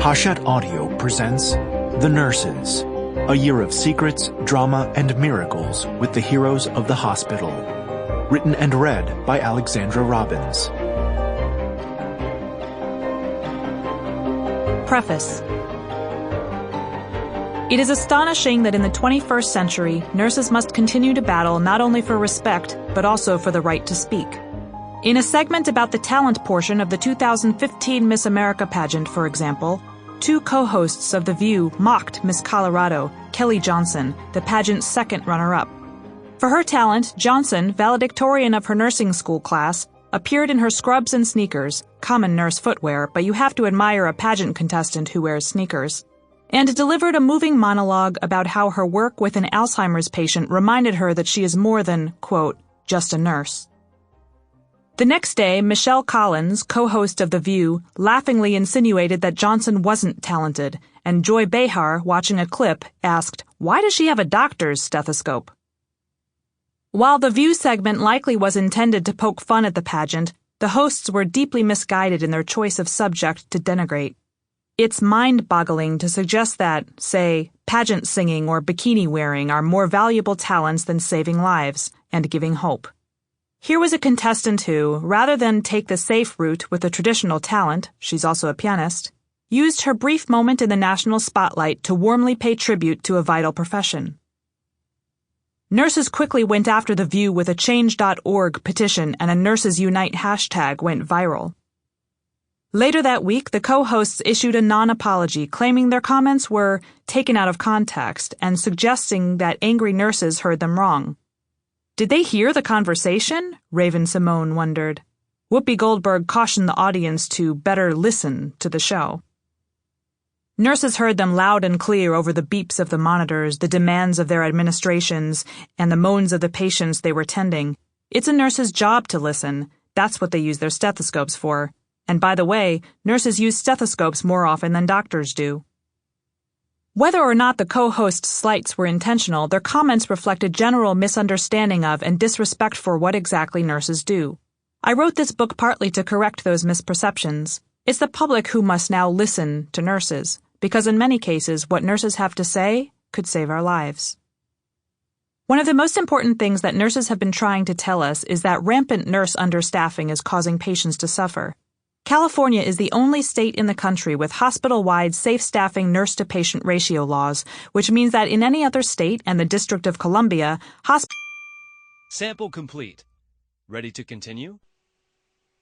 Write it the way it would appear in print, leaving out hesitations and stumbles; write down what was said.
Hachette Audio presents The Nurses, a year of secrets, drama, and miracles with the heroes of the hospital. Written and read by Alexandra Robbins. Preface. It is astonishing that in the 21st century, nurses must continue to battle not only for respect, but also for the right to speak. In a segment about the talent portion of the 2015 Miss America pageant, for example, two co-hosts of The View mocked Miss Colorado, Kelly Johnson, the pageant's second runner-up. For her talent, Johnson, valedictorian of her nursing school class, appeared in her scrubs and sneakers, common nurse footwear, but you have to admire a pageant contestant who wears sneakers, and delivered a moving monologue about how her work with an Alzheimer's patient reminded her that she is more than, quote, just a nurse. The next day, Michelle Collins, co-host of The View, laughingly insinuated that Johnson wasn't talented, and Joy Behar, watching a clip, asked, "Why does she have a doctor's stethoscope?" While the View segment likely was intended to poke fun at the pageant, the hosts were deeply misguided in their choice of subject to denigrate. It's mind-boggling to suggest that, say, pageant singing or bikini wearing are more valuable talents than saving lives and giving hope. Here was a contestant who, rather than take the safe route with a traditional talent, she's also a pianist, used her brief moment in the national spotlight to warmly pay tribute to a vital profession. Nurses quickly went after The View with a Change.org petition, and a Nurses Unite hashtag went viral. Later that week, the co-hosts issued a non-apology, claiming their comments were taken out of context and suggesting that angry nurses heard them wrong. Did they hear the conversation? Raven Simone wondered. Whoopi Goldberg cautioned the audience to better listen to the show. Nurses heard them loud and clear over the beeps of the monitors, the demands of their administrations, and the moans of the patients they were tending. It's a nurse's job to listen. That's what they use their stethoscopes for. And by the way, nurses use stethoscopes more often than doctors do. Whether or not the co-hosts' slights were intentional, their comments reflect a general misunderstanding of and disrespect for what exactly nurses do. I wrote this book partly to correct those misperceptions. It's the public who must now listen to nurses, because in many cases, what nurses have to say could save our lives. One of the most important things that nurses have been trying to tell us is that rampant nurse understaffing is causing patients to suffer. California is the only state in the country with hospital-wide safe staffing nurse-to-patient ratio laws, which means that in any other state and the District of Columbia, Sample complete. Ready to continue?